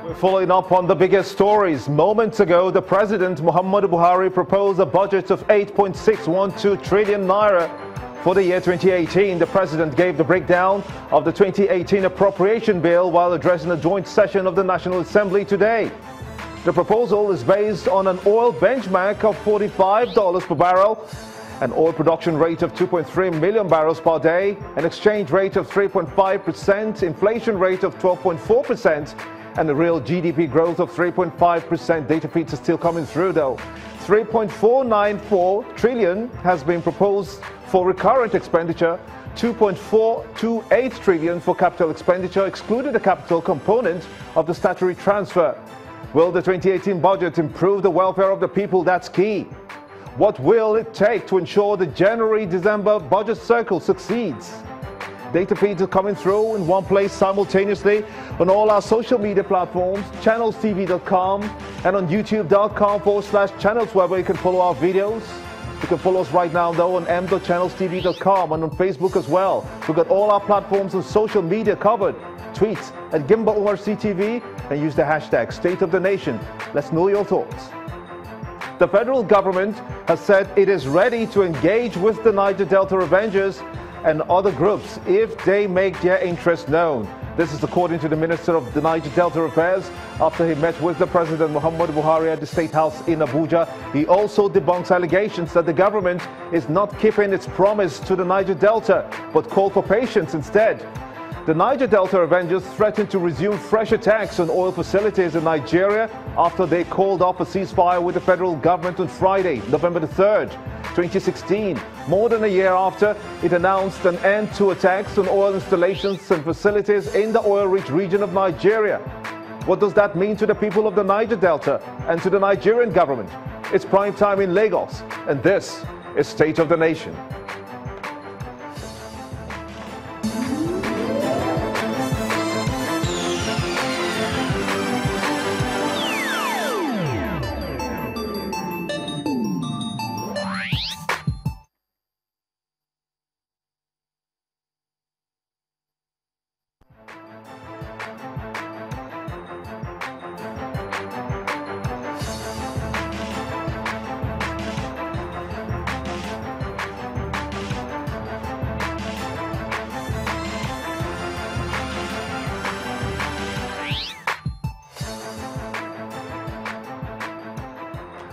We're following up on the biggest stories. Moments ago, the President, Muhammadu Buhari, proposed a budget of 8.612 trillion naira for the year 2018. The President gave the breakdown of the 2018 appropriation bill while addressing a joint session of the National Assembly today. The proposal is based on an oil benchmark of $45 per barrel, an oil production rate of 2.3 million barrels per day, an exchange rate of 3.5%, inflation rate of 12.4%, and a real GDP growth of 3.5%. Data feeds are still coming through though. 3.494 trillion has been proposed for recurrent expenditure, 2.428 trillion for capital expenditure, excluding the capital component of the statutory transfer. Will the 2018 budget improve the welfare of the people? That's key. What will it take to ensure the January-December budget cycle succeeds? Data feeds are coming through in one place simultaneously on all our social media platforms, channelstv.com and on youtube.com/channels, where you can follow our videos. You can follow us right now though on m.channelstv.com and on Facebook as well. We've got all our platforms and social media covered. Tweet at Gimba CTV and use the hashtag State of the Nation. Let's know your thoughts. The federal government has said it is ready to engage with the Niger Delta Avengers and other groups if they make their interest known. This is according to the Minister of the Niger Delta Affairs after he met with the President Muhammadu Buhari at the State House in Abuja. He also debunks allegations that the government is not keeping its promise to the Niger Delta, but called for patience instead. The Niger Delta Avengers threatened to resume fresh attacks on oil facilities in Nigeria after they called off a ceasefire with the federal government on Friday, November the 3rd, 2016. More than a year after, it announced an end to attacks on oil installations and facilities in the oil-rich region of Nigeria. What does that mean to the people of the Niger Delta and to the Nigerian government? It's prime time in Lagos, and this is State of the Nation.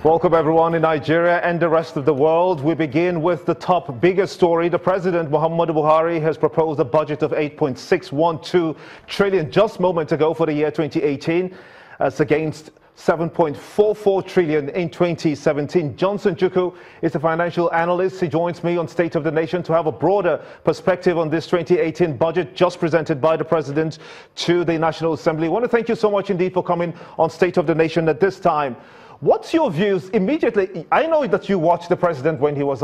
Welcome everyone in Nigeria and the rest of the world. We begin with the top biggest story. The President Muhammadu Buhari has proposed a budget of 8.612 trillion just moments ago for the year 2018 as against 7.44 trillion in 2017. Johnson Juku is a financial analyst. He joins me on State of the Nation to have a broader perspective on this 2018 budget just presented by the President to the National Assembly. I want to thank you so much indeed for coming on State of the Nation at this time. What's your views immediately? I know that you watched the President when he was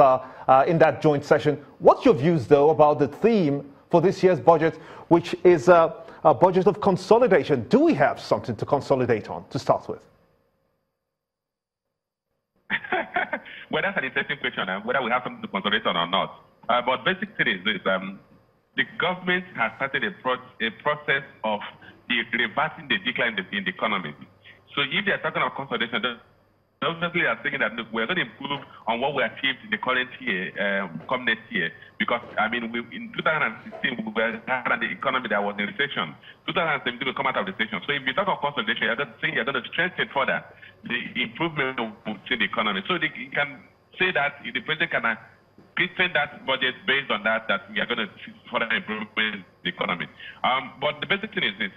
in that joint session. What's your views, though, about the theme for this year's budget, which is a budget of consolidation? Do we have something to consolidate on to start with? Well, that's an interesting question, whether we have something to consolidate on or not. But basic thing is this, the government has started a process of reversing the decline in the economy. So if they are talking about consolidation, they obviously are saying that look, we're going to improve on what we achieved in the current year, come next year. Because, I mean, in 2016, we had an economy that was in recession. 2017, we come out of recession. So if you talk about consolidation, you're saying you're going to strengthen further the improvement of the economy. So you can say that the president can present that budget based on that we are going to further improve the economy. But the basic thing is this.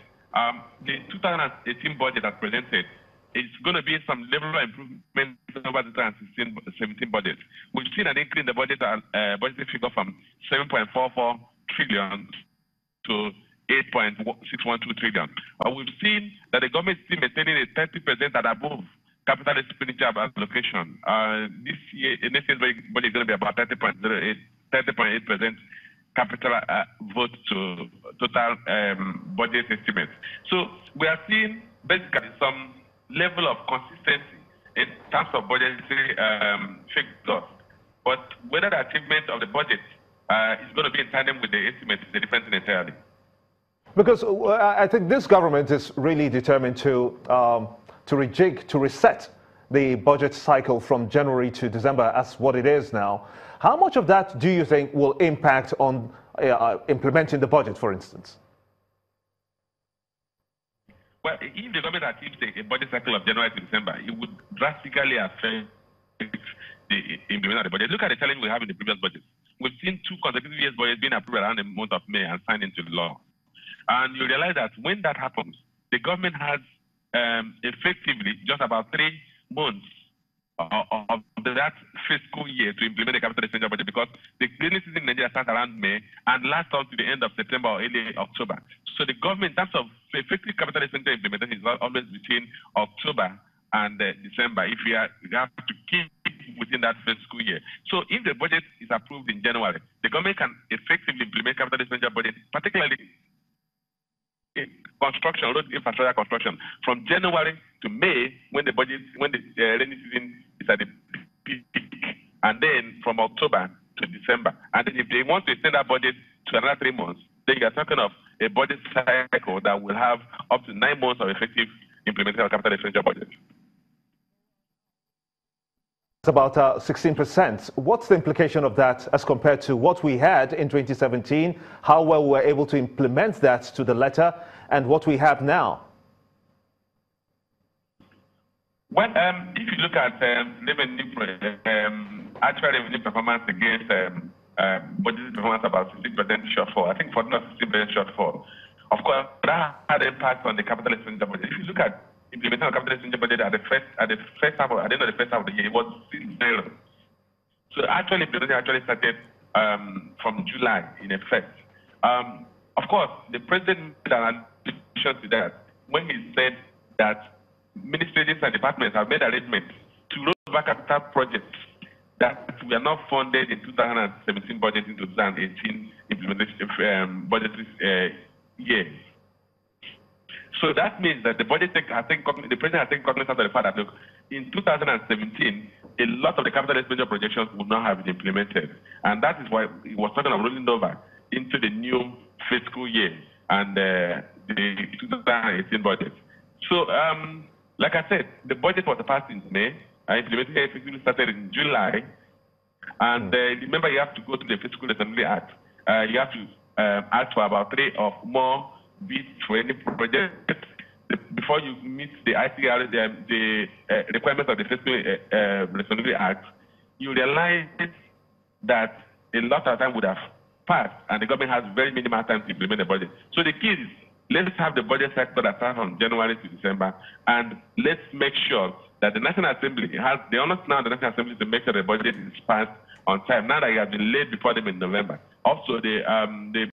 The 2018 budget as presented is going to be some level of improvement over the 2016-17 budget. We've seen an increase in the budget figure from 7.44 trillion to 8.612 trillion. We've seen that the government is still maintaining a 30% and above capital expenditure allocation. This year, next year's budget is going to be about 30.8% capital vote to total budget estimates. So we are seeing basically some level of consistency in terms of budgetary figures. But whether the achievement of the budget is going to be in tandem with the estimate is a different thing entirely. Because I think this government is really determined to rejig, to reset the budget cycle from January to December as what it is now. How much of that do you think will impact on implementing the budget, for instance? Well, if the government achieves a budget cycle of January to December, it would drastically affect the implementation of the budget. Look at the challenge we have in the previous budget. We've seen 2 consecutive years budgets being approved around the month of May and signed into law. And you realize that when that happens, the government has effectively just about 3 months of that fiscal year to implement the capital expenditure budget, because the rainy season in Nigeria starts around May and lasts up to the end of September or early October. So the government, in terms of effective capital expenditure implementation, is always between October and December if you have to keep within that fiscal year. So if the budget is approved in January, the government can effectively implement capital expenditure budget, particularly construction, road infrastructure construction, from January to May when the rainy season is at the peak, and then from October to December. And then if they want to extend that budget to another 3 months, then you are talking of a budget cycle that will have up to 9 months of effective implementation of capital expenditure budget. It's about 16%. What's the implication of that as compared to what we had in 2017, how well we were able to implement that to the letter, and what we have now? Well, if you look at actual revenue performance against budget performance, about 16% shortfall. I think for not 16% shortfall. Of course, that had impact on the capital expenditure budget. If you look at implementation of capital expenditure budget at the end of the first half of the year, it was still 0. So actually, implementation started from July in effect. Of course, the president made an addition to that when he said that ministries and departments have made arrangements to roll back capital projects that were not funded in 2017 budget into 2018 implementation budgetary year. So that means that the budget the president has taken cognizance of the fact that, look, in 2017, a lot of the capital expenditure projections would not have been implemented. And that is why he was talking of rolling over into the new fiscal year and the 2018 budget. So, like I said, the budget was passed in May. Implementation effectively started in July. And remember, you have to go to the Fiscal Assembly Act. You have to ask for about 3 or more bids for any project before you meet the ICR, the requirements of the Fiscal Responsibility Act. You realize that a lot of time would have passed, and the government has very minimal time to implement the budget. So the key is, let's have the budget cycle that starts from January to December, and let's make sure that the National Assembly has the honor now. The National Assembly to make sure the budget is passed on time. Now that it has been laid before them in November. Also, the